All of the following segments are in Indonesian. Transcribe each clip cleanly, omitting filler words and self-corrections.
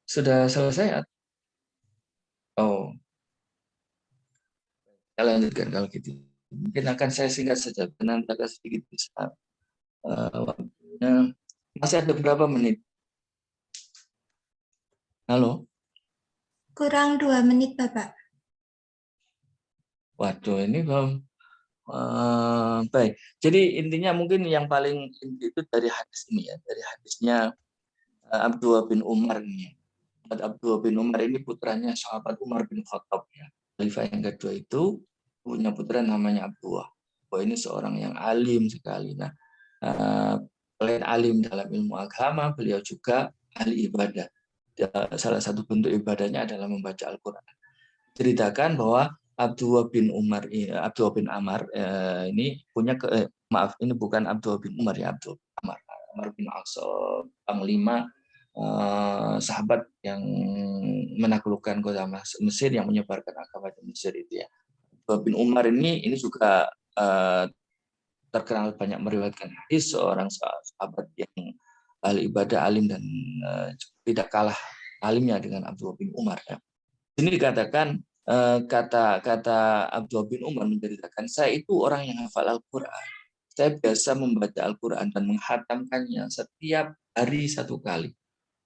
Sudah selesai? Oh, kita lanjutkan kalau gitu. Mungkin akan saya singkat saja, nanti agak sedikit besar waktunya. Masih ada berapa menit? Halo? Kurang 2 menit, Bapak. Waduh, ini belum. Baik. Jadi intinya mungkin yang paling inti itu dari hadis ini ya, dari hadisnya Abdullah bin Umar ini. Abdullah bin Umar ini putranya sahabat Umar bin Khattab ya. Khalifah yang kedua itu punya putra namanya Abdullah. Bahwa ini seorang yang alim sekali. Nah, selain alim dalam ilmu agama, beliau juga ahli ibadah. Salah satu bentuk ibadahnya adalah membaca Al-Quran. Ceritakan bahwa Abdullah bin Amar ini punya maaf, ini bukan Abdullah bin Umar ya, Abdullah bin Amar bin As, panglima sahabat yang menaklukkan kota Mesir, yang menyebarkan agama di Mesir itu ya. Abdullah bin Umar ini juga terkenal banyak meriwayatkan hadis, seorang sahabat yang ahli ibadah, alim, dan tidak kalah alimnya dengan Abdullah bin Umar ya. Ini dikatakan kata Abdullah bin Umar menceritakan, saya itu orang yang hafal Al-Quran. Saya biasa membaca Al-Quran dan menghatamkannya setiap hari 1 kali,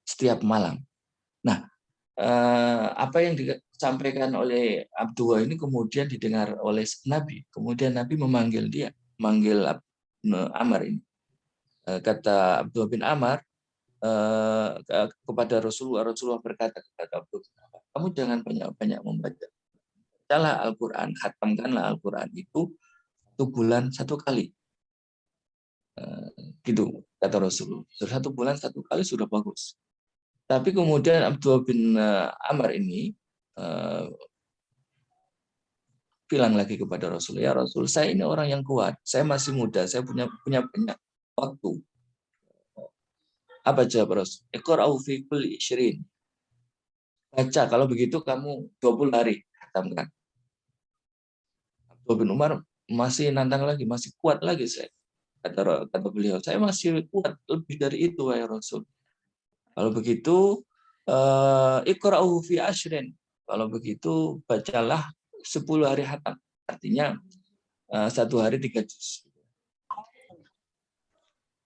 setiap malam. Nah, apa yang disampaikan oleh Abdullah ini kemudian didengar oleh Nabi. Kemudian Nabi memanggil dia, memanggil Amr ini. Kata Abdullah bin Amr kepada Rasulullah berkata kepada Abdullah bin Amr, kamu jangan banyak-banyak membaca. Bacalah Al-Quran, khatamkanlah Al-Quran itu 1 bulan 1 kali. Gitu kata Rasulullah. 1 bulan 1 kali sudah bagus. Tapi kemudian Abdullah bin Amr ini bilang lagi kepada Rasul, ya Rasul, saya ini orang yang kuat, saya masih muda, saya punya banyak waktu. Apa jawab Rasul? Iqra'u fi kulli 20. Baca, kalau begitu kamu 20 hari khatamkan. Abdullah bin Umar masih nantang lagi, masih kuat lagi saya. Kata beliau, saya masih kuat lebih dari itu, ya Rasul. Kalau begitu, iqra'u fi 20. Kalau begitu, bacalah 10 hari khatam. Artinya 1 hari 3 juz.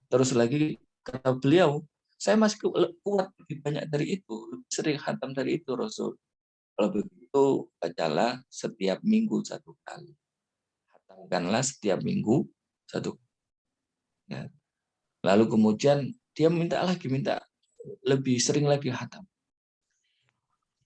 Terus lagi kata beliau, saya masih kuat lebih banyak dari itu, lebih sering khatam dari itu, Rasul. Kalau begitu, bacalah setiap minggu 1 kali. Khatamkanlah setiap minggu 1 kali. Ya. Lalu kemudian dia minta lebih sering lagi khatam.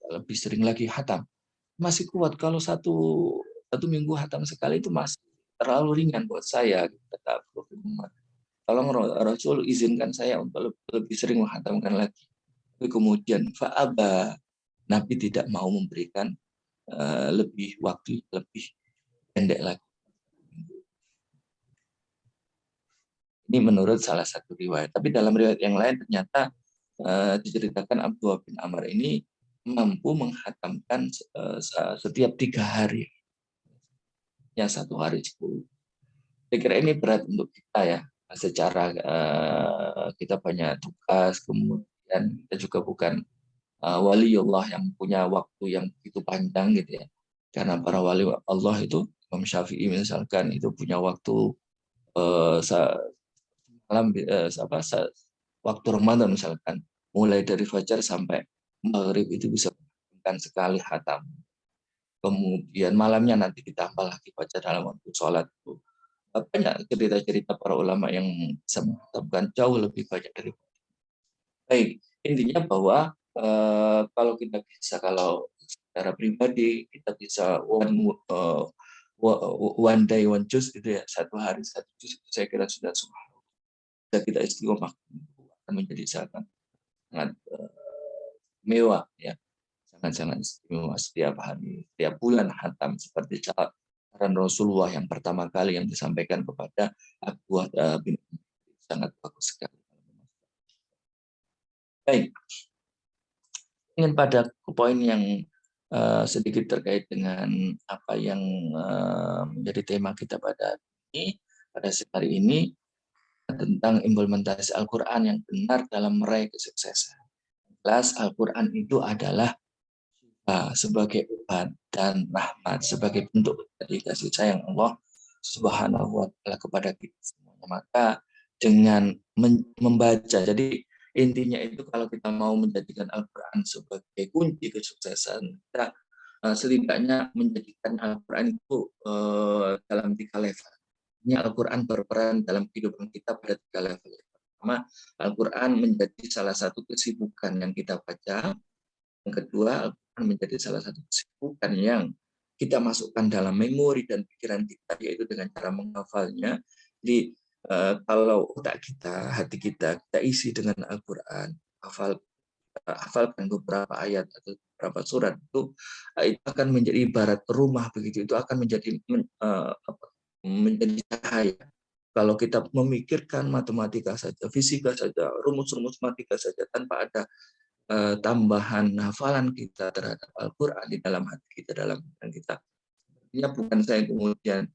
Lebih sering lagi khatam. Masih kuat kalau satu minggu khatam sekali itu masih terlalu ringan buat saya, kata Prophet Muhammad. Tolong Rasul izinkan saya untuk lebih sering menghatamkan lagi. Tapi kemudian fa'aba, Nabi tidak mau memberikan lebih waktu, lebih pendek lagi. Ini menurut salah satu riwayat. Tapi dalam riwayat yang lain ternyata diceritakan Abdullah bin Amr ini mampu menghatamkan setiap 3 hari. Ya 1 hari 10. Saya kira ini berat untuk kita ya. Secara kita banyak tugas, kemudian kita juga bukan waliullah yang punya waktu yang begitu panjang gitu ya. Karena para wali Allah itu, Imam Syafi'i misalkan, itu punya waktu malam waktu Ramadan misalkan, mulai dari fajar sampai maghrib itu bisa menghatamkan sekali khatam. Kemudian malamnya nanti ditambah lagi baca dalam waktu sholat itu. Banyak cerita-cerita para ulama yang bisa menghatamkan jauh lebih banyak dari. Baik, intinya bahwa kalau secara pribadi kita bisa one day one juz itu ya, 1 hari 1 juz, saya kira sudah kita istiqomah akan menjadi sangat mewah ya, sangat istimewa setiap hari, setiap bulan khatam, seperti saran Rasulullah yang pertama kali yang disampaikan kepada Abdullah bin Umar. Sangat bagus sekali. Baik, ingin pada poin yang sedikit terkait dengan apa yang menjadi tema kita pada hari ini, tentang implementasi Al-Quran yang benar dalam meraih kesuksesan. Jelas Al-Quran itu adalah sebagai obat dan rahmat, sebagai bentuk dari kasih sayang Allah Subhanahu wa Ta'ala kepada kita semuanya. Maka dengan membaca, jadi intinya itu kalau kita mau menjadikan Al-Quran sebagai kunci kesuksesan, kita setidaknya menjadikan Al-Quran itu dalam 3 level. Ini Al-Quran berperan dalam kehidupan kita pada 3 level. Pertama, Al-Quran menjadi salah satu kesibukan yang kita baca. Yang kedua, Al-Quran menjadi salah satu kesibukan yang kita masukkan dalam memori dan pikiran kita, yaitu dengan cara menghafalnya. Jadi kalau otak kita, hati kita isi dengan Al-Quran, hafalkan beberapa ayat atau beberapa surat itu akan menjadi ibarat rumah begitu. Itu akan menjadi cahaya. Kalau kita memikirkan matematika saja, fisika saja, rumus-rumus matematika saja tanpa ada tambahan hafalan kita terhadap Al-Quran di dalam hati kita, dalam pikiran kita. Artinya bukan saya kemudian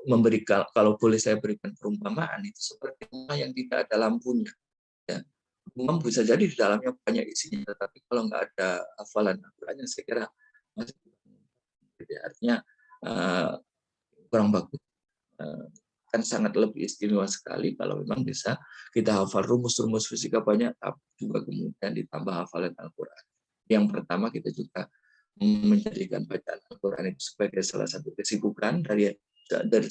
memberikan, kalau boleh saya berikan perumpamaan, itu seperti rumah yang tidak ada lampunya. Ya. Rumah bisa jadi di dalamnya banyak isinya, tetapi kalau nggak ada hafalan Al-Qurannya, saya kira masih artinya kurang bagus. Kan sangat lebih istimewa sekali kalau memang bisa kita hafal rumus-rumus fisika banyak, tapi juga kemudian ditambah hafalan Al-Quran. Yang pertama, kita juga menjadikan bacaan Al-Quran itu sebagai salah satu kesibukan dari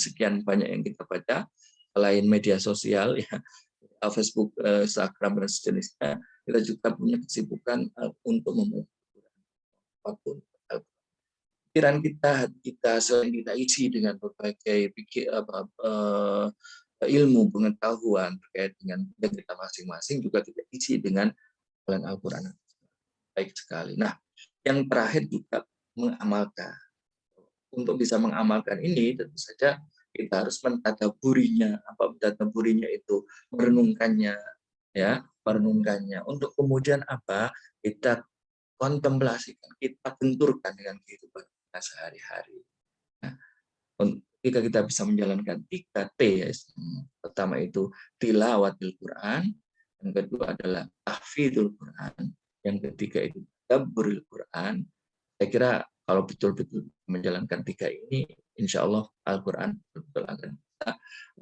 sekian banyak yang kita baca, selain media sosial, ya, Facebook, Instagram, dan sejenisnya, kita juga punya kesibukan untuk membaca apapun. Pikiran kita selain kita isi dengan berbagai ilmu pengetahuan terkait dengan kita masing-masing, juga kita isi dengan Al-Quran. Baik sekali. Nah, yang terakhir juga mengamalkan. Untuk bisa mengamalkan ini, tentu saja kita harus mentadaburinya. Apa mentadaburinya itu? Merenungkannya, ya, merenungkannya. Untuk kemudian apa? Kita kontemplasikan, kita benturkan dengan kehidupan kita sehari-hari. Nah, ketika kita bisa menjalankan 3T, ya, pertama itu tilawatil Quran, yang kedua adalah tahfidzul Quran, yang ketiga itu tadabburul Quran. Saya kira kalau betul-betul menjalankan 3 ini, insya Allah Al-Quran betul-betul akan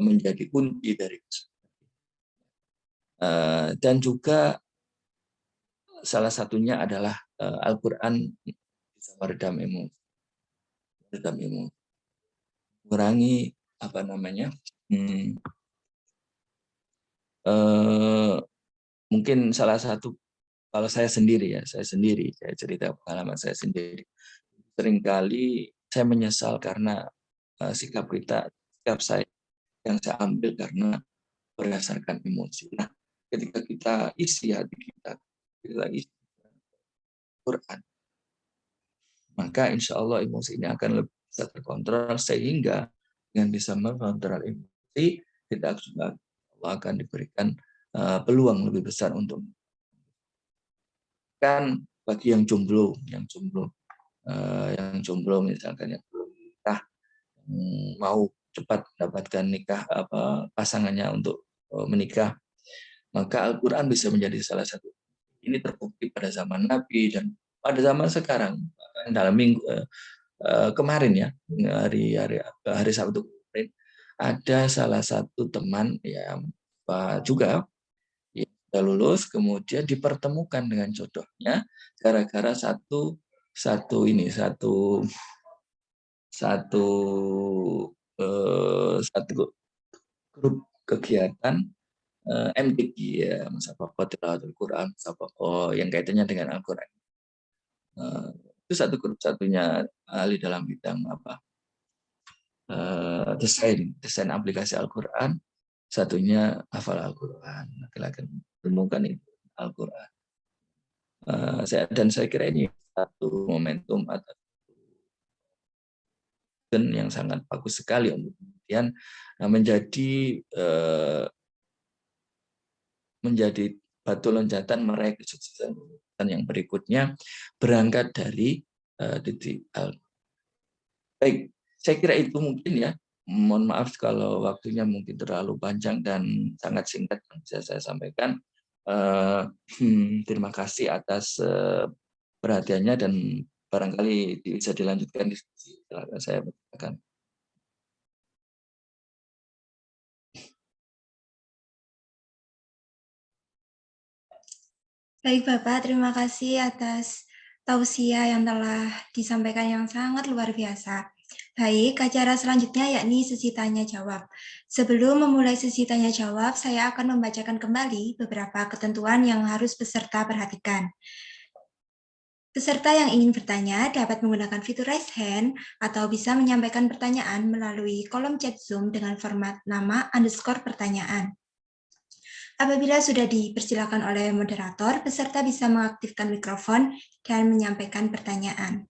menjadi kunci dari dan juga salah satunya adalah Al-Quran bisa meredam emosi, mengurangi apa namanya, mungkin salah satu, kalau saya cerita pengalaman saya sendiri, seringkali saya menyesal karena sikap saya yang saya ambil karena berdasarkan emosi. Nah, ketika kita isi hati kita isi Quran, maka insya Allah emosi ini akan lebih bisa terkontrol, sehingga dengan bisa mengontrol emosi, kita juga akan diberikan peluang lebih besar untuk kan bagi yang jomblo misalkan, yang belum nikah, mau cepat mendapatkan nikah pasangannya untuk menikah, maka Al-Quran bisa menjadi salah satu. Ini terbukti pada zaman Nabi dan pada zaman sekarang. Dalam minggu kemarin, ya, hari Sabtu kemarin, ada salah satu teman yang juga sudah lulus, kemudian dipertemukan dengan jodohnya gara-gara satu grup kegiatan MTQ, ya, Musabaqah Tilawatul Quran, yang kaitannya dengan Al-Quran. Itu satu grup, satunya ahli dalam bidang desain aplikasi Al-Quran, satunya hafal Al-Quran, laki-laki menemukan itu Al-Quran. Saya kira ini satu momentum atau yang sangat bagus sekali untuk kemudian menjadi batu loncatan meraih kesuksesan yang berikutnya, berangkat dari titik Al. Baik, saya kira itu mungkin, ya. Mohon maaf kalau waktunya mungkin terlalu panjang dan sangat singkat yang bisa saya sampaikan. Terima kasih atas perhatiannya dan barangkali bisa dilanjutkan diskusi. Silakan saya akan. Baik Bapak, terima kasih atas tausiah yang telah disampaikan yang sangat luar biasa. Baik, acara selanjutnya yakni sesi tanya jawab. Sebelum memulai sesi tanya jawab, saya akan membacakan kembali beberapa ketentuan yang harus peserta perhatikan. Peserta yang ingin bertanya dapat menggunakan fitur raise hand atau bisa menyampaikan pertanyaan melalui kolom chat Zoom dengan format nama _ pertanyaan. Apabila sudah dipersilakan oleh moderator, peserta bisa mengaktifkan mikrofon dan menyampaikan pertanyaan.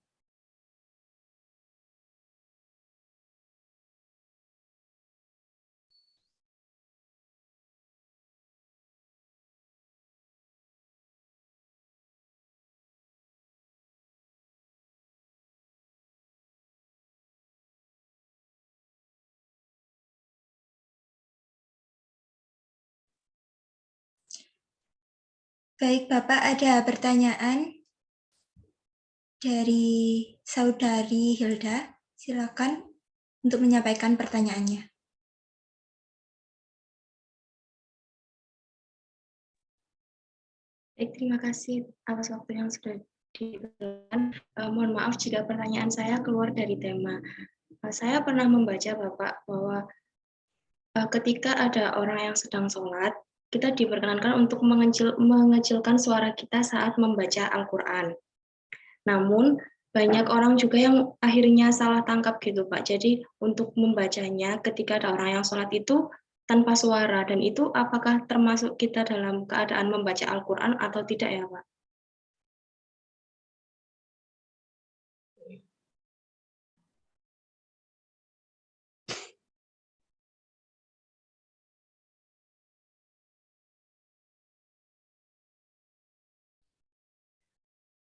Baik, Bapak, ada pertanyaan dari Saudari Hilda. Silakan untuk menyampaikan pertanyaannya. Baik, terima kasih atas waktu yang sudah diberikan. Mohon maaf jika pertanyaan saya keluar dari tema. Saya pernah membaca Bapak bahwa ketika ada orang yang sedang sholat, kita diperkenankan untuk mengecilkan suara kita saat membaca Al-Quran. Namun, banyak orang juga yang akhirnya salah tangkap gitu Pak. Jadi untuk membacanya ketika ada orang yang sholat itu tanpa suara, dan itu apakah termasuk kita dalam keadaan membaca Al-Quran atau tidak ya Pak?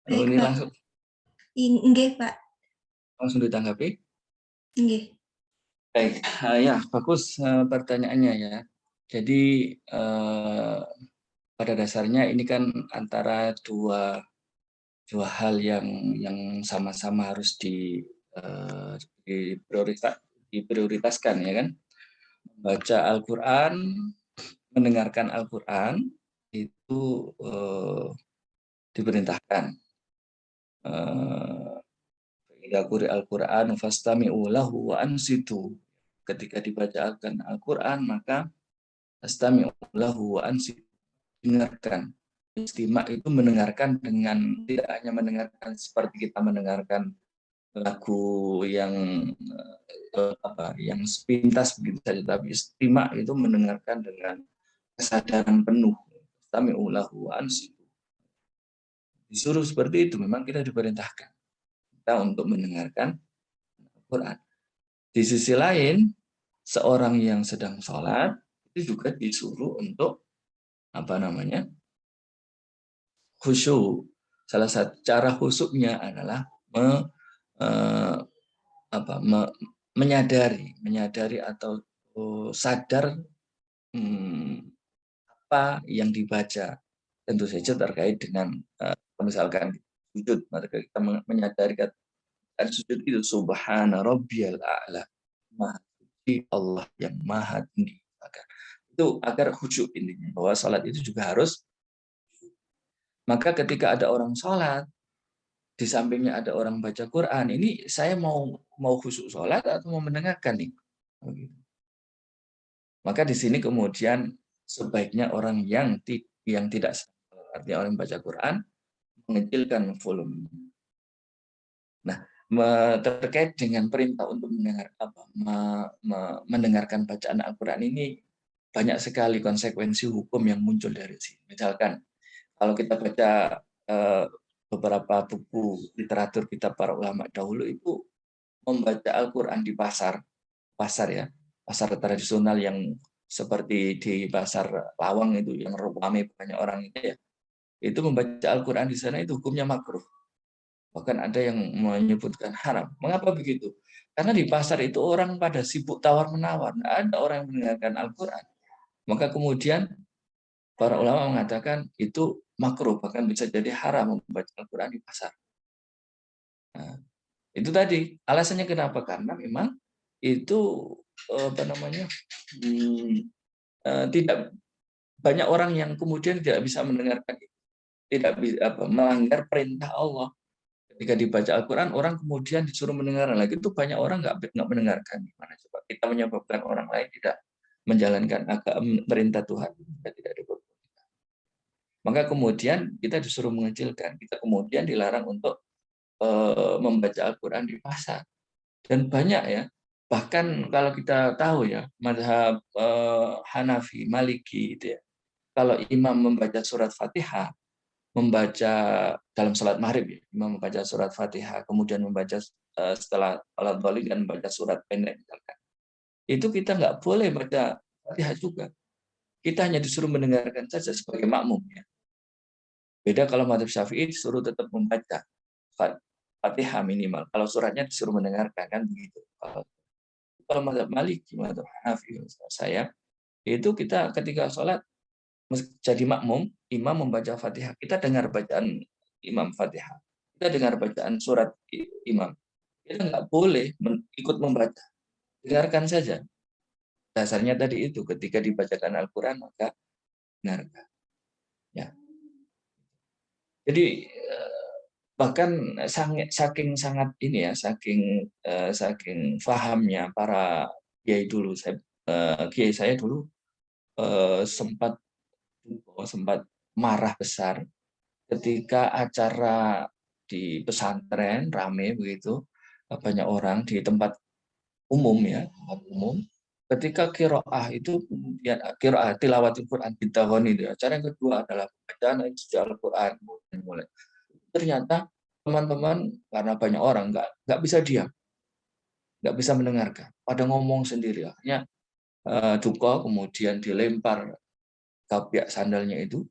Baik, ini Pak. Nggih, Pak. Langsung ditanggapi? Nggih. Baik, ya bagus pertanyaannya ya. Jadi pada dasarnya ini kan antara dua hal yang sama-sama harus diprioritaskan ya kan. Baca Al-Quran, mendengarkan Al-Quran itu diperintahkan. Idza quri'al Al-Quran fastami'u lahu wa ansitu. Ketika dibacakan Al-Quran maka fastami'u lahu wa ansitu. Dengarkan. Istimak itu mendengarkan dengan tidak hanya mendengarkan seperti kita mendengarkan lagu yang yang sepintas begitu saja, tapi istimak itu mendengarkan dengan kesadaran penuh. Fastami'u lahu wa ansitu. Disuruh seperti itu, memang kita diperintahkan kita untuk mendengarkan Al-Quran. Di sisi lain, seorang yang sedang sholat itu juga disuruh untuk khusyuk. Salah satu cara khusyuknya adalah menyadari atau sadar apa yang dibaca. Tentu saja terkait dengan misalkan sujud, maka kita menyadari kata sujud itu subhana rabbiyal a'la, maha suci Allah yang maha tinggi. Itu agar khusyuk intinya, bahwa salat itu juga harus. Maka ketika ada orang sholat, di sampingnya ada orang baca Quran, ini saya mau khusyuk sholat atau mau mendengarkan nih? Maka di sini kemudian sebaiknya orang yang tidak artinya orang baca Quran mengecilkan volume. Nah, terkait dengan perintah untuk mendengarkan bacaan Al-Quran ini banyak sekali konsekuensi hukum yang muncul dari sini. Misalkan kalau kita baca beberapa buku literatur kitab para ulama dahulu itu membaca Al-Quran di pasar tradisional yang seperti di pasar Lawang itu yang ramai banyak orang itu ya, itu membaca Al-Quran di sana itu hukumnya makruh. Bahkan ada yang menyebutkan haram. Mengapa begitu? Karena di pasar itu orang pada sibuk tawar-menawar, ada orang yang mendengarkan Al-Quran. Maka kemudian para ulama mengatakan itu makruh, bahkan bisa jadi haram membaca Al-Quran di pasar. Nah, itu tadi alasannya kenapa, karena memang itu apa namanya tidak banyak orang yang kemudian tidak bisa mendengarkan, tidak bisa melanggar perintah Allah. Ketika dibaca Al-Quran, orang kemudian disuruh mendengarkan lagi, itu banyak orang nggak mendengarkan. Gimana coba kita menyebabkan orang lain tidak menjalankan perintah Tuhan, kita tidak diperbolehkan. Maka kemudian kita disuruh mengecilkan, kita kemudian dilarang untuk membaca Al-Quran di pasar. Dan banyak ya, bahkan kalau kita tahu ya, mazhab Hanafi, Maliki, gitu ya, kalau imam membaca surat Fatihah, membaca dalam salat maghrib ya, imam membaca surat Fatihah, kemudian membaca setelah salat Dhalin dan membaca surat pendek misalkan. Itu kita nggak boleh baca Fatihah juga. Kita hanya disuruh mendengarkan saja sebagai makmum ya. Beda kalau mazhab Syafi'i disuruh tetap membaca Fatihah minimal. Kalau suratnya disuruh mendengarkan kan begitu. Kalau mazhab Maliki, mazhab Hanafi saya, itu kita ketika sholat jadi makmum, imam membaca Fatihah, kita dengar bacaan imam Fatihah, kita dengar bacaan surat imam, kita nggak boleh ikut membaca, dengarkan saja. Dasarnya tadi itu, ketika dibacakan Al-Quran maka dengarkan. Ya. Jadi bahkan saking sangat ini ya, saking fahamnya para kiai dulu, kiai saya dulu sempat marah besar ketika acara di pesantren rame begitu, banyak orang di tempat umum ya, tempat umum. Ketika kiroah itu kemudian kiroah tilawatil Quran bintahon itu. Acara yang kedua adalah bacaan suci Al-Quran mulai. Ternyata teman-teman karena banyak orang nggak bisa diam, nggak bisa mendengarkan, pada ngomong sendiri. Akhirnya duka, kemudian dilempar kapiak sandalnya itu,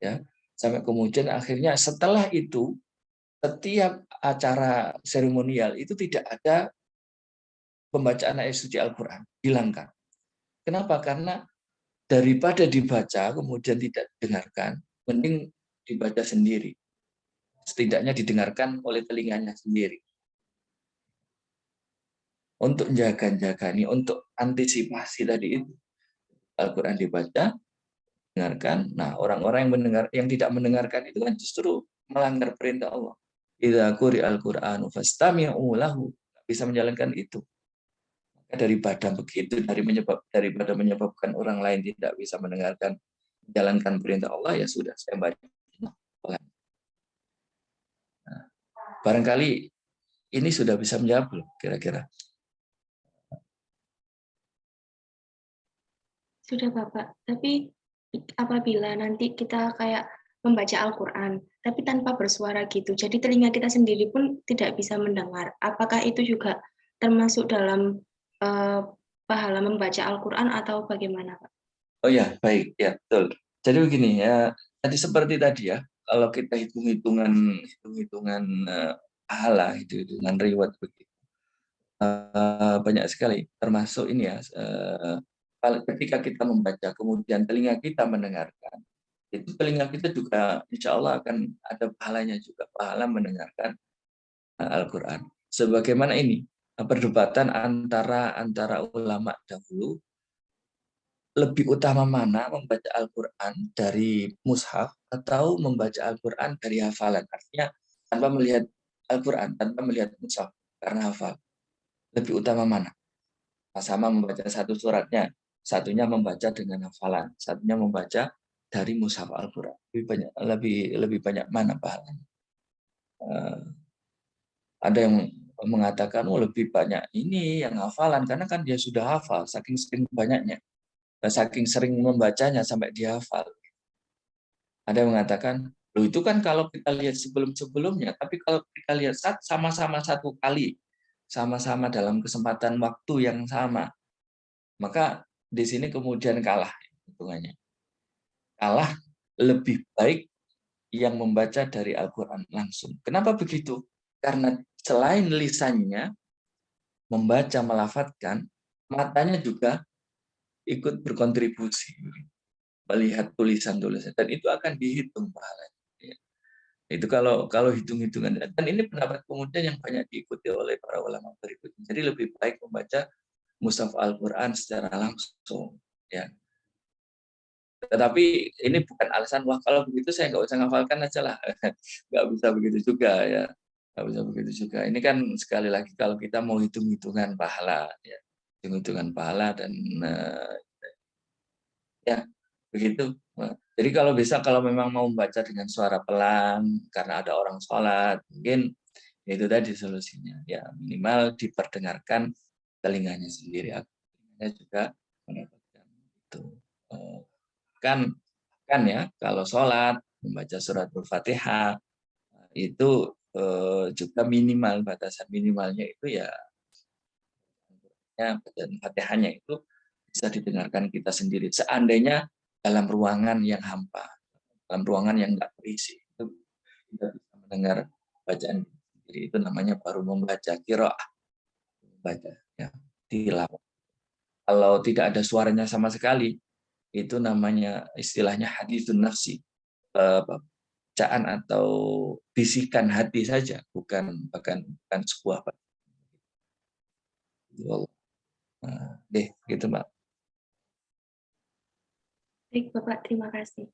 ya, sampai kemudian akhirnya setelah itu setiap acara seremonial itu tidak ada pembacaan ayat suci Al-Quran, hilangkan. Kenapa? Karena daripada dibaca kemudian tidak didengarkan, mending dibaca sendiri. Setidaknya didengarkan oleh telinganya sendiri. Untuk jaga-jaga nih, untuk antisipasi tadi itu, Al-Quran dibaca, dengarkan. Nah, orang-orang yang tidak mendengarkan itu kan justru melanggar perintah Allah. Idza quri'al Qur'anu fastami'u lahu. Bisa menjalankan itu. Daripada begitu, daripada menyebabkan orang lain tidak bisa menjalankan perintah Allah, ya sudah, saya baca. Nah, barangkali ini sudah bisa menjawab belum kira-kira? Sudah Bapak, tapi apabila nanti kita kayak membaca Al-Quran, tapi tanpa bersuara gitu, jadi telinga kita sendiri pun tidak bisa mendengar. Apakah itu juga termasuk dalam pahala membaca Al-Quran atau bagaimana Pak? Oh ya, baik, ya betul. Jadi begini ya, tadi seperti tadi ya, kalau kita hitung-hitungan pahala, hitungan reward begitu, banyak sekali. Termasuk ini ya, ketika kita membaca, kemudian telinga kita mendengarkan, itu telinga kita juga insya Allah akan ada pahalanya juga, pahala mendengarkan Al-Quran. Sebagaimana ini perdebatan antara ulama dahulu, lebih utama mana membaca Al-Quran dari mushaf atau membaca Al-Quran dari hafalan. Artinya tanpa melihat Al-Quran, tanpa melihat mushaf, karena hafal. Lebih utama mana? Sama membaca satu suratnya, satunya membaca dengan hafalan, satunya membaca dari mushaf Al-Quran. Lebih banyak mana pahalanya? Ada yang mengatakan lebih banyak ini yang hafalan, karena kan dia sudah hafal, saking sering banyaknya, saking sering membacanya sampai dia hafal. Ada yang mengatakan, loh itu kan kalau kita lihat sebelum-sebelumnya, tapi kalau kita lihat sama-sama satu kali, sama-sama dalam kesempatan waktu yang sama, maka di sini kemudian kalah hitungannya. Kalah lebih baik yang membaca dari Al-Quran langsung. Kenapa begitu? Karena selain lisannya membaca, melafadzkan, matanya juga ikut berkontribusi. melihat tulisan-tulisan, dan itu akan dihitung pahalanya. Ya. Itu kalau hitung-hitungan, dan ini pendapat kemudian yang banyak diikuti oleh para ulama berikutnya. Jadi lebih baik membaca mushaf Al-Quran secara langsung. Ya. Tetapi ini bukan alasan, wah kalau begitu saya nggak usah ngafalkan aja lah. Nggak bisa begitu juga ya. Nggak bisa begitu juga. Ini kan sekali lagi kalau kita mau hitung-hitungan pahala, ya. Hitung-hitungan pahala dan ya begitu. Jadi kalau bisa, kalau memang mau membaca dengan suara pelan karena ada orang sholat, mungkin itu tadi solusinya. Ya minimal diperdengarkan telinganya sendiri. Telinganya juga mendapatkan itu. Kan ya kalau sholat membaca surat Al-Fatihah itu juga minimal, batasan minimalnya itu ya bacaan Fatihahnya itu bisa didengarkan kita sendiri. Seandainya dalam ruangan yang hampa, dalam ruangan yang tidak berisi, itu kita bisa mendengar bacaan sendiri. Itu namanya baru membaca qiraah, membaca ya, tilawah. Kalau tidak ada suaranya sama sekali, itu namanya istilahnya haditsun nafsi, bacaan atau bisikan hati saja, bukan sebuah deh gitu Mbak. Baik, Bapak, terima kasih.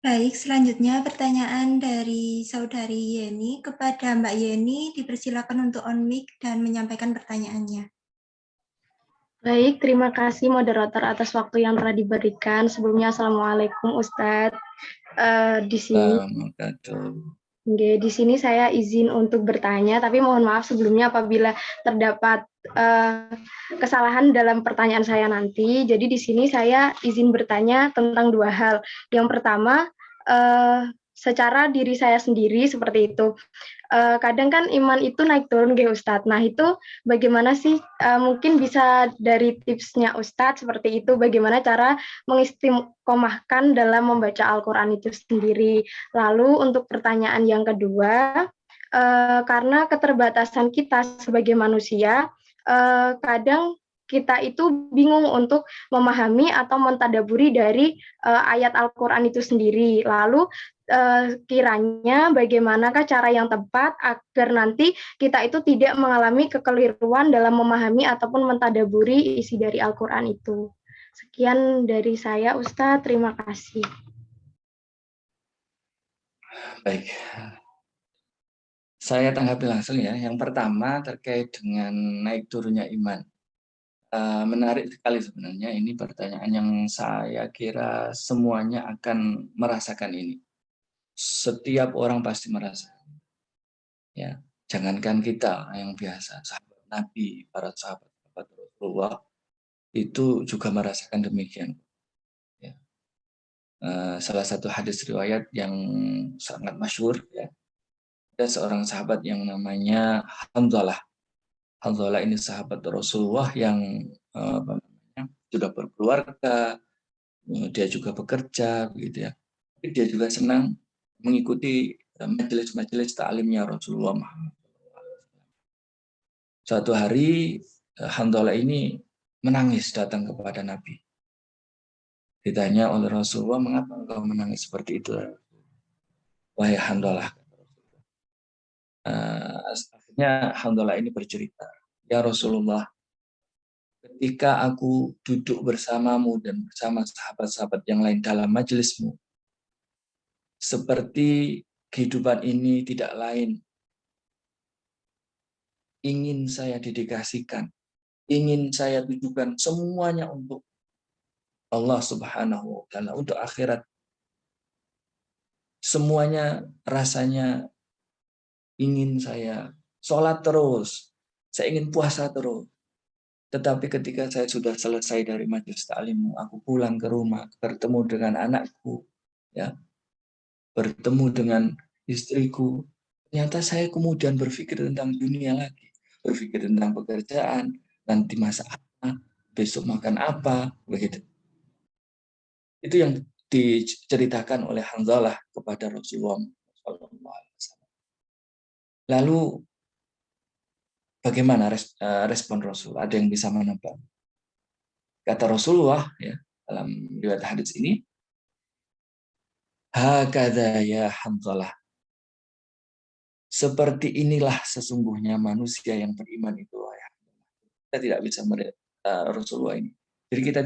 Baik, selanjutnya pertanyaan dari Saudari Yeni kepada Mbak Yeni. Dipersilakan untuk on mic dan menyampaikan pertanyaannya. Baik, terima kasih moderator atas waktu yang telah diberikan. Sebelumnya, Assalamualaikum Ustadz. Di sini saya izin untuk bertanya, tapi mohon maaf sebelumnya apabila terdapat kesalahan dalam pertanyaan saya nanti. Jadi di sini saya izin bertanya tentang dua hal. Yang pertama, secara diri saya sendiri seperti itu. Kadang kan iman itu naik turun ke Ustadz. Nah itu bagaimana sih mungkin bisa dari tipsnya Ustadz seperti itu, bagaimana cara mengistiqomahkan dalam membaca Al-Quran itu sendiri. Lalu untuk pertanyaan yang kedua, karena keterbatasan kita sebagai manusia, kadang kita itu bingung untuk memahami atau mentadaburi dari ayat Al-Quran itu sendiri. Lalu kiranya bagaimanakah cara yang tepat agar nanti kita itu tidak mengalami kekeliruan dalam memahami ataupun mentadaburi isi dari Al-Quran itu. Sekian dari saya, Ustadz. Terima kasih. Baik. Saya tanggapi langsung ya. Yang pertama terkait dengan naik turunnya iman. Menarik sekali sebenarnya, ini pertanyaan yang saya kira semuanya akan merasakan ini. Setiap orang pasti merasa. Ya, jangankan kita yang biasa, sahabat Nabi, para sahabat Rasulullah itu juga merasakan demikian. Ya. Salah satu hadis riwayat yang sangat masyhur, ya, ada seorang sahabat yang namanya Hanzalah. Hanzalah ini sahabat Rasulullah yang sudah berkeluarga, dia juga bekerja, begitu ya. Tapi dia juga senang mengikuti majelis-majelis ta'limnya Rasulullah Muhammad. Suatu hari Hanzalah ini menangis datang kepada Nabi. Ditanya oleh Rasulullah, mengapa engkau menangis seperti itu? Wahai Hanzalah. Akhirnya Hanzalah ini bercerita, ya Rasulullah, ketika aku duduk bersamamu dan bersama sahabat-sahabat yang lain dalam majelismu, seperti kehidupan ini tidak lain, ingin saya dedikasikan, ingin saya tujukan semuanya untuk Allah Subhanahu wa Ta'ala, untuk akhirat. Semuanya rasanya ingin saya sholat terus, saya ingin puasa terus. Tetapi ketika saya sudah selesai dari majelis ta'limmu, aku pulang ke rumah, bertemu dengan anakku, ya, bertemu dengan istriku, ternyata saya kemudian berpikir tentang dunia lagi, berpikir tentang pekerjaan, nanti masak apa, besok makan apa, begitu. Itu yang diceritakan oleh Hanzalah kepada Rasulullah SAW. Lalu bagaimana respon Rasul? Ada yang bisa menebak? Kata Rasulullah ya dalam riwayat hadis ini, hakadha ya Hanzalah. Seperti inilah sesungguhnya manusia yang beriman itu. Ya. Kita tidak bisa Rasulullah ini. Jadi kita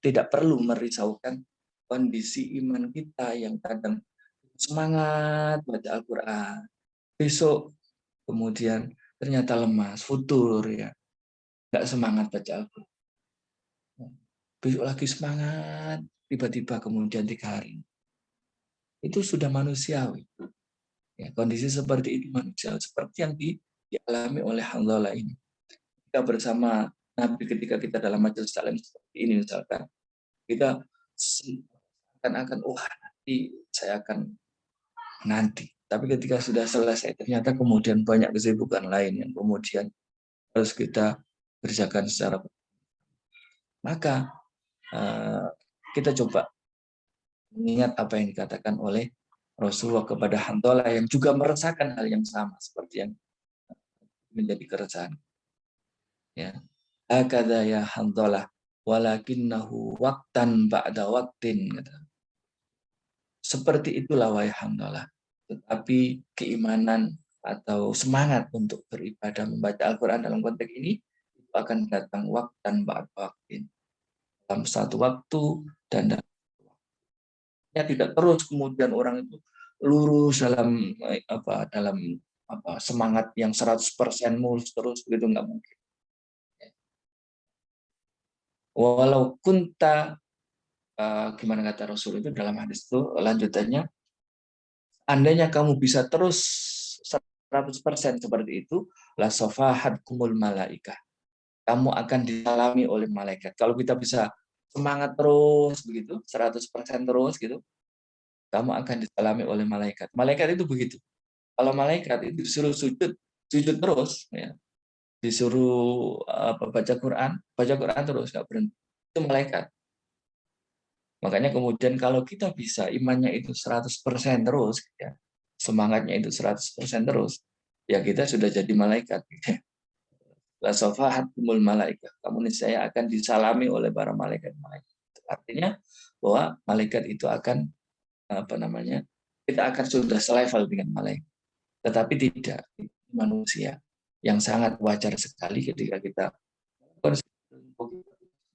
tidak perlu merisaukan kondisi iman kita yang kadang semangat baca Al-Quran. Besok kemudian ternyata lemas, futur ya. Nggak semangat baca Al-Quran. Besok lagi semangat, tiba-tiba kemudian 3 hari. Itu sudah manusiawi. Ya, kondisi seperti itu manusiawi, seperti yang dialami oleh Hanzalah ini. Kita bersama Nabi ketika kita dalam majelis taklim seperti ini misalkan, kita akan nanti saya akan nanti. Tapi ketika sudah selesai, ternyata kemudian banyak kesibukan lain yang kemudian harus kita kerjakan secara. Maka kita coba mengingat apa yang dikatakan oleh Rasulullah kepada Hanzalah yang juga merasakan hal yang sama seperti yang menjadi keresahan. Ya, hakadha ya Hanzalah, walakinnahu waqtan ba'da waqtin. Seperti itulah wahai Hanzalah. Tetapi keimanan atau semangat untuk beribadah membaca Al-Quran dalam konteks ini itu akan datang waqtan ba'da waqtin. Dalam satu waktu dan tidak terus kemudian orang itu lurus dalam semangat yang 100% mulus terus begitu, nggak mungkin. Walau kunta gimana kata Rasul itu dalam hadis itu lanjutannya, andainya kamu bisa terus 100% seperti itu, la safahatkumul malaikah. Kamu akan disalami oleh malaikat. Kalau kita bisa semangat terus begitu, 100% terus gitu, kamu akan disalami oleh malaikat. Malaikat itu begitu. Kalau malaikat itu disuruh sujud terus, ya. Disuruh baca Quran terus, nggak berhenti. Itu malaikat. Makanya kemudian kalau kita bisa imannya itu 100% terus, ya, semangatnya itu 100% terus, ya kita sudah jadi malaikat. La safahatumul malaikat. Kamu niscaya akan disalami oleh para malaikat. Artinya bahwa malaikat itu akan kita akan sudah selevel dengan malaikat. Tetapi tidak, manusia yang sangat wajar sekali ketika kita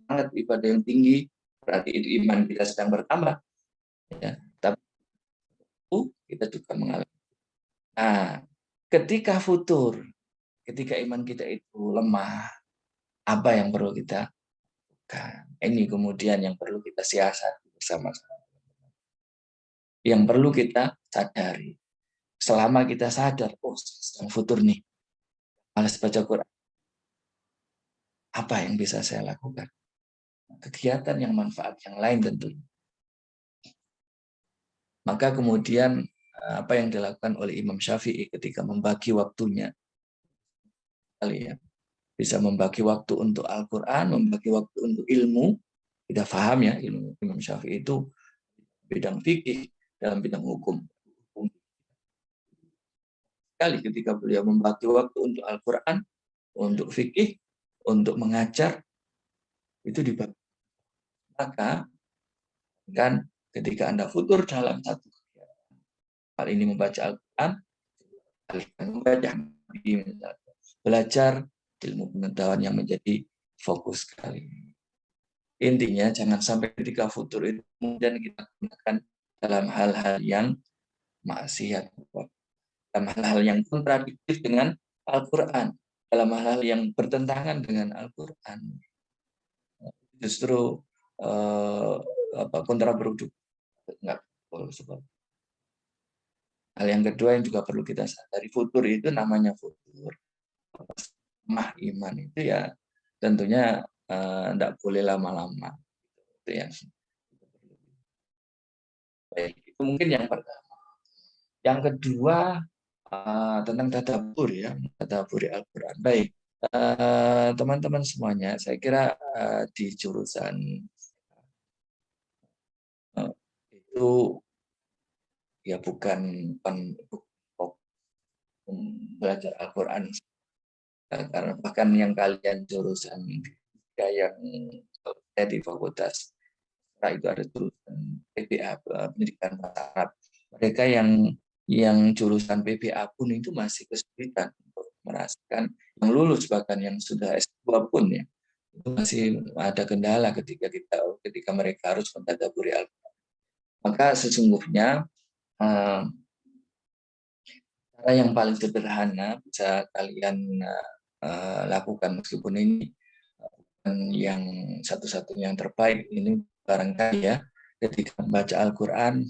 sangat ibadah yang tinggi, berarti itu iman kita sedang bertambah. Ya. Tapi kita juga mengalami. Nah, ketika futur, ketika iman kita itu lemah, apa yang perlu kita lakukan? Ini kemudian yang perlu kita siasati bersama-sama. Yang perlu kita sadari. Selama kita sadar, sedang futur nih, malas baca Quran. Apa yang bisa saya lakukan? Kegiatan yang manfaat yang lain tentunya. Maka kemudian apa yang dilakukan oleh Imam Syafi'i ketika membagi waktunya, bisa membagi waktu untuk Al-Quran, membagi waktu untuk ilmu. Kita paham ya, ilmu Imam Syafi'i itu bidang fikih dalam bidang hukum. Sekali ketika beliau membagi waktu untuk Al-Quran, untuk fikih, untuk mengajar, itu dibagi. Maka kan ketika Anda futur dalam satu kegiatan, hal ini membaca Al-Quran, membaca belajar ilmu pengetahuan yang menjadi fokus sekali. Intinya jangan sampai ketika futur itu kemudian kita gunakan dalam hal-hal yang maksiat, dalam hal-hal yang kontradiktif dengan Al-Quran, dalam hal-hal yang bertentangan dengan Al-Quran. Justru kontraproduktif. Hal yang kedua yang juga perlu kita sadari, futur itu namanya futur. Mah iman itu ya tentunya tidak boleh lama-lama. Itu yang baik. Itu mungkin yang pertama. Yang kedua tentang tadabbur ya, tadabbur Al-Quran. Baik, teman-teman semuanya, saya kira di jurusan itu ya bukan belajar Al-Quran, karena bahkan yang kalian jurusan yang saya di fakultas itu ada jurusan PBA, pendidikan bahasa Arab. Mereka yang jurusan PBA pun itu masih kesulitan untuk merasakan, yang lulus bahkan yang sudah S2 pun ya, itu masih ada kendala ketika mereka harus mentadabburi Al-Quran. Maka sesungguhnya cara yang paling sederhana bisa kalian lakukan, meskipun ini yang satu-satunya yang terbaik, ini barangkali ya, ketika membaca Al-Quran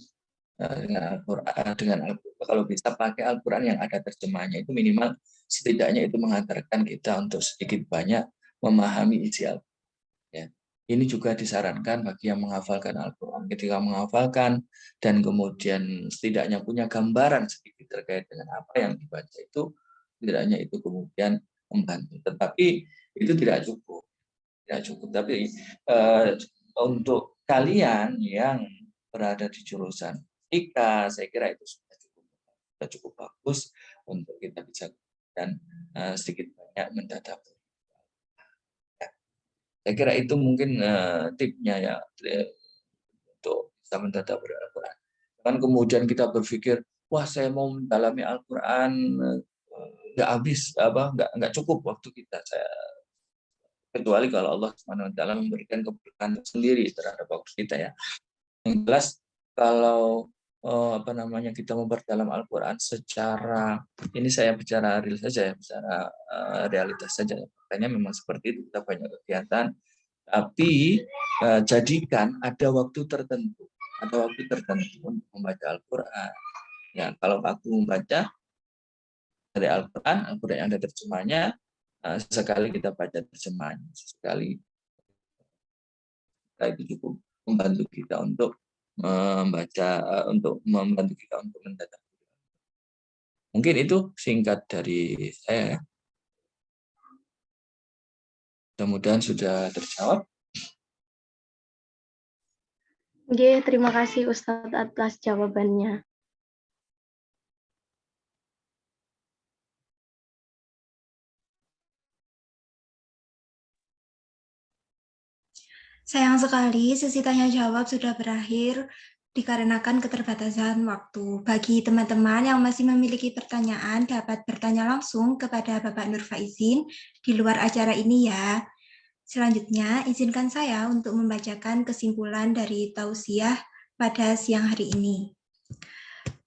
kalau bisa pakai Al-Quran yang ada terjemahnya, itu minimal setidaknya itu menghantarkan kita untuk sedikit banyak memahami isi Al-Quran. Ya. Ini juga disarankan bagi yang menghafalkan Al-Quran. Ketika menghafalkan dan kemudian setidaknya punya gambaran sedikit terkait dengan apa yang dibaca itu, setidaknya itu kemudian membantu. Tetapi itu tidak cukup. Tidak cukup. Tapi untuk kalian yang berada di jurusan fisika, saya kira itu sudah cukup bagus untuk kita bisa dan sedikit banyak mentadabbur. Saya kira itu mungkin tipsnya ya untuk bisa mentadabbur Al-Quran. Kan kemudian kita berpikir, wah saya mau mendalami Al-Quran nggak cukup waktu kita. Kecuali kalau Allah Subhanahu Wa Taala memberikan keberkahan sendiri terhadap waktu kita ya. Yang jelas kalau kita memperdalam Al-Quran secara, ini saya bicara real saja ya, bicara realitas saja. Makanya memang seperti itu, kita banyak kegiatan, tapi jadikan ada waktu tertentu untuk membaca Al-Quran. Ya, kalau aku membaca dari Al-Quran yang ada terjemahnya, sesekali kita baca terjemahnya, sesekali itu cukup membantu kita untuk membaca, untuk membantu kita untuk mentadabbur. Mungkin itu singkat dari saya ya. Mudah-mudahan sudah terjawab. Oke, terima kasih Ustadz atas jawabannya. Sayang sekali sesi tanya jawab sudah berakhir dikarenakan keterbatasan waktu. Bagi teman-teman yang masih memiliki pertanyaan dapat bertanya langsung kepada Bapak Nur Faizin di luar acara ini ya. Selanjutnya, izinkan saya untuk membacakan kesimpulan dari tausiah pada siang hari ini.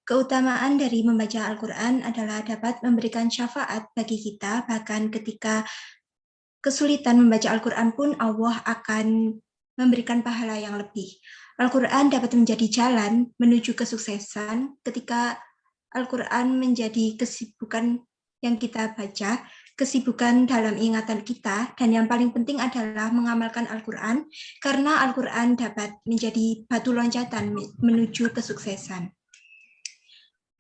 Keutamaan dari membaca Al-Quran adalah dapat memberikan syafaat bagi kita, bahkan ketika kesulitan membaca Al-Quran pun Allah akan memberikan pahala yang lebih. Al-Quran dapat menjadi jalan menuju kesuksesan ketika Al-Quran menjadi kesibukan yang kita baca, kesibukan dalam ingatan kita, dan yang paling penting adalah mengamalkan Al-Quran, karena Al-Quran dapat menjadi batu loncatan menuju kesuksesan.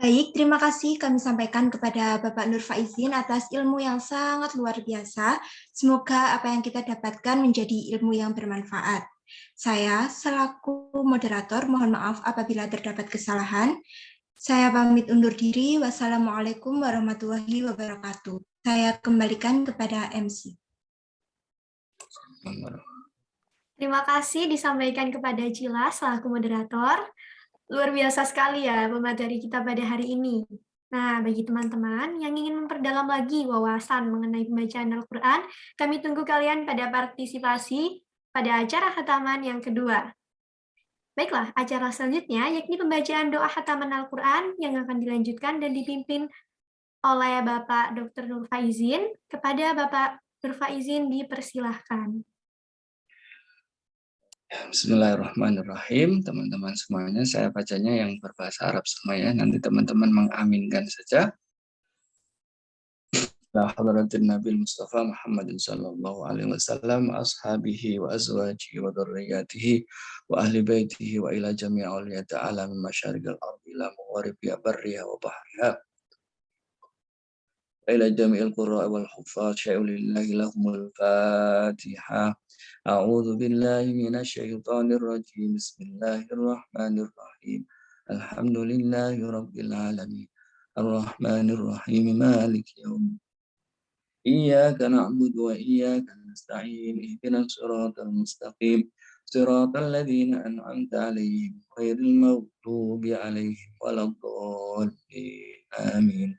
Baik, terima kasih kami sampaikan kepada Bapak Nur Faizin atas ilmu yang sangat luar biasa. Semoga apa yang kita dapatkan menjadi ilmu yang bermanfaat. Saya selaku moderator mohon maaf apabila terdapat kesalahan. Saya pamit undur diri. Wassalamualaikum warahmatullahi wabarakatuh. Saya kembalikan kepada MC. Terima kasih disampaikan kepada Cila selaku moderator. Luar biasa sekali ya pemateri kita pada hari ini. Nah, bagi teman-teman yang ingin memperdalam lagi wawasan mengenai pembacaan Al-Quran, kami tunggu kalian pada partisipasi pada acara khataman yang kedua. Baiklah, acara selanjutnya yakni pembacaan doa khataman Al-Quran yang akan dilanjutkan dan dipimpin oleh Bapak Dr. Nur Faizin. Kepada Bapak Nur Faizin dipersilahkan. Bismillahirrahmanirrahim, teman-teman semuanya. Saya bacanya yang berbahasa Arab semua ya. Nanti teman-teman mengaminkan saja. La hadratin Nabi Mustafa Muhammadin sallallahu alaihi wasallam, ashabihi wa azwajihi wa dzurriyyatihi wa ahli baitihi wa ila jami'i awliya ta'ala min masyariqil ardi ila magharibiha barriha wa bahriha. إلى جميع القراء والحفاظ شيء لله لهم الفاتحة. أعوذ بالله من الشيطان الرجيم. بسم الله الرحمن الرحيم. الحمد لله رب العالمين الرحمن الرحيم مالك يوم إياك نعبد وإياك نستعين اهدنا الصراط المستقيم صراط الذين أنعمت عليهم غير المغضوب عليهم ولا الضالين آمين.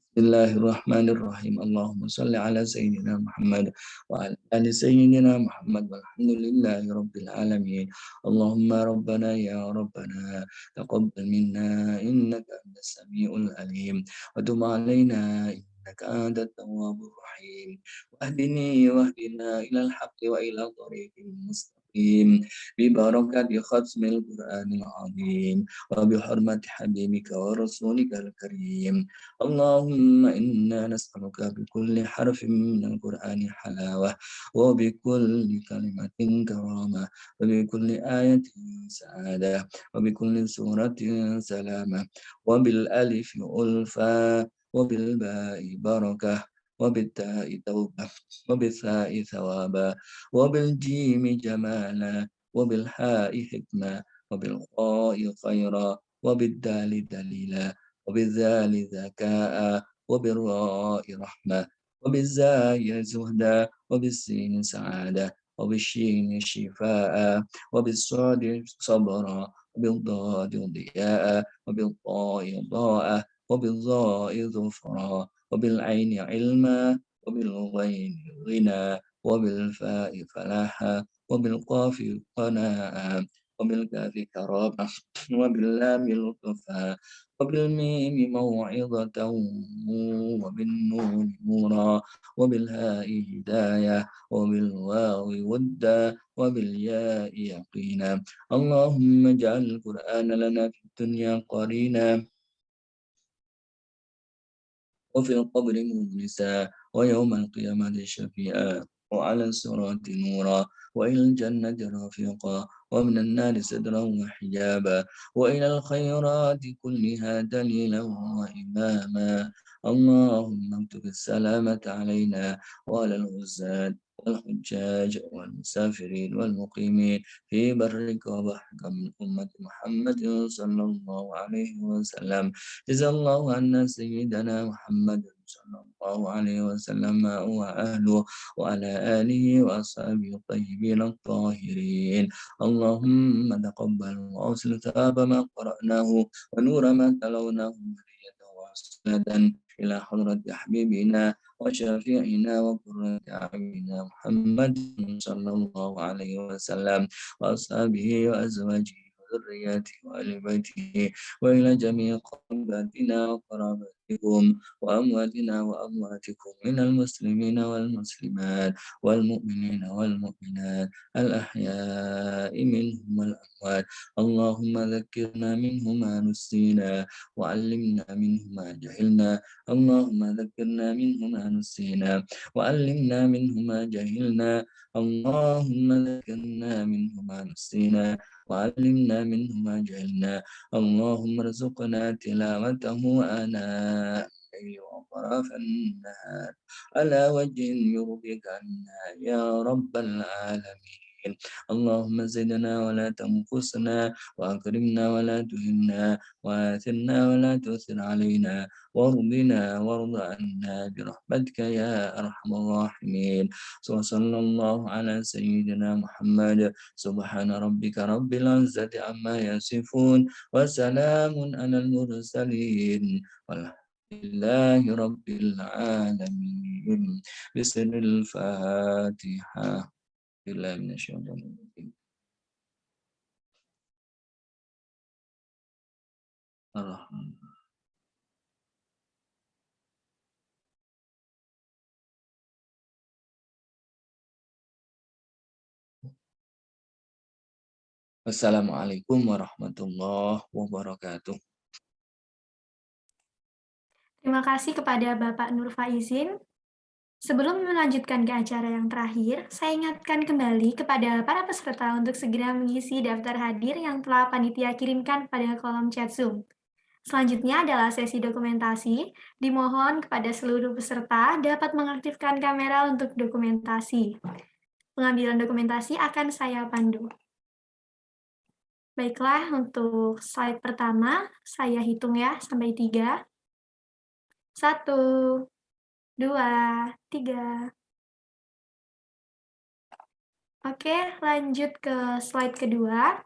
بسم الله الرحمن الرحيم اللهم صل على سيدنا محمد وعلى آل سيدنا محمد والحمد لله رب العالمين. اللهم ربنا يا ربنا تقبل منا إنك أنت السميع العليم وتب علينا إنك أنت التواب الرحيم واهدنا إلى الحق وإلى طريق المستقيم ببركة ختم القرآن العظيم وبحرمة حبيبك ورسولك الكريم. اللهم إنا نسألك بكل حرف من القرآن حلاوة وبكل كلمة كرامة وبكل آية سعادة وبكل سورة سلامة وبالألف ألفا وبالباء بركة وبالتاء توبة وبالثاء ثوابا وبالجيم جمالا وبالحاء حكمة وبالخاء خيرا وبالدال دليلا وبالذال ذكاء وبالراء رحمة وبالزاي زهدا وبالسين سعادة وبالشين شفاء وبالصاد صبرا وبالضاد ضياء وبالطاء ضاء وبالظاء ظفرا وبالعين علما وبالغين غنى وبالفاء فلاحا وبالقاف قناء وبالكاف كرامة وباللام لطفا وبالميم موعظة وبالنون نورا وبالهاء هداية وبالواو ودا وبالياء يقينا. اللهم اجعل القرآن لنا في الدنيا قرينا وفي القبر مونسا ويوم القيامة شفيعا وعلى الصراط نورا وإلى الجنة رفيقا ومن النار سترا وحجابا وإلى الخيرات كلها دليلا وإماما. اللهم اكتب السلامة علينا وعلى الغزاة والحجاج والمسافرين والمقيمين في برك وبحرك من أمة محمد صلى الله عليه وسلم. جزا الله عنا سيدنا محمد صلى الله عليه وسلم وأهله وعلى آله وأصحابه الطيبين الطاهرين. اللهم تقبل وأوصل ثواب ما قرأناه ونور ما تلوناه هدية وصلة إلى حضرة حبيبنا وشفيعنا وقرة أعيننا محمد صلى الله عليه وسلم وأصحابه وأزواجه وذرياته وآل بيته وإلى جميع قرباتنا وقراباتكم وأمواتنا وأمواتكم من المسلمين والمسلمات والمؤمنين والمؤمنات الأحياء منهم والأموات. اللهم ذكرنا منه ما نسينا وعلمنا منه ما جهلنا. اللهم ذكرنا منه ما نسينا وعلمنا منه ما جهلنا. اللهم ذكرنا منه ما نسينا وعلمنا منه ما جهلنا. اللهم ارزقنا تلاوته آناء الليل وأطراف النهار على وجه يرضيك عنا يا رب العالمين. اللهم زدنا ولا تنقصنا وأكرمنا ولا تهنا وآثرنا ولا تؤثر علينا وارضنا وارض عنا برحمتك يا أرحم الراحمين. وصلى الله على سيدنا محمد. سبحان ربك رب العزة عما يصفون وسلام على المرسلين والحمد لله رب العالمين. بسر الفاتحة. بالله من الشيطان الرجيم. الرحمن. Wassalamualaikum warahmatullahi wabarakatuh. Terima kasih kepada Bapak Nur Faizin. Sebelum melanjutkan ke acara yang terakhir, saya ingatkan kembali kepada para peserta untuk segera mengisi daftar hadir yang telah panitia kirimkan pada kolom chat Zoom. Selanjutnya adalah sesi dokumentasi. Dimohon kepada seluruh peserta dapat mengaktifkan kamera untuk dokumentasi. Pengambilan dokumentasi akan saya pandu. Baiklah, untuk slide pertama, saya hitung ya, sampai 3. 1, 2, 3. Oke, lanjut ke slide kedua.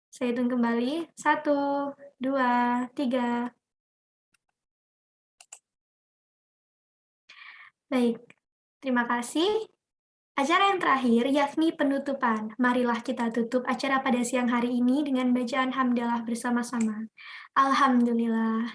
Saya hitung kembali. 1, 2, 3. Baik, terima kasih. Acara yang terakhir yakni penutupan. Marilah kita tutup acara pada siang hari ini dengan bacaan hamdalah bersama-sama. Alhamdulillah.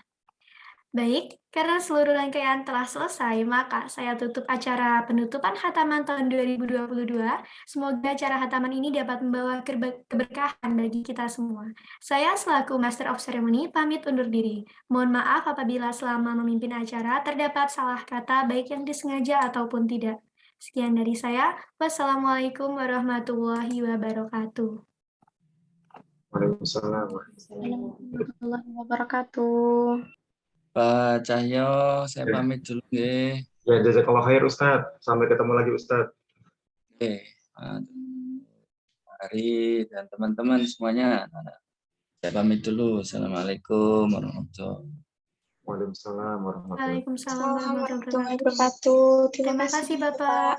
Baik, karena seluruh rangkaian telah selesai, maka saya tutup acara penutupan Khataman tahun 2022. Semoga acara Khataman ini dapat membawa keberkahan bagi kita semua. Saya selaku Master of Ceremony pamit undur diri. Mohon maaf apabila selama memimpin acara terdapat salah kata baik yang disengaja ataupun tidak. Sekian dari saya. Wassalamualaikum warahmatullahi wabarakatuh. Waalaikumsalam. Warahmatullahi wabarakatuh. Pak Cahyo, saya Ya. pamit dulu nggih. Ya, jazakallah khair Ustadz. Sampai ketemu lagi Ustadz. Oke. Hari dan teman-teman semuanya. Saya pamit dulu. Assalamualaikum warahmatullahi wabarakatuh. Waalaikumsalam warahmatullahi Waalaikumsalam warahmatullahi Warahmatullahi wabarakatuh. wabarakatuh. Terima kasih, Bapak.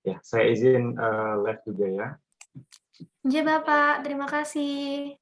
Ya, saya izin live juga ya. Iya, Bapak. Terima kasih.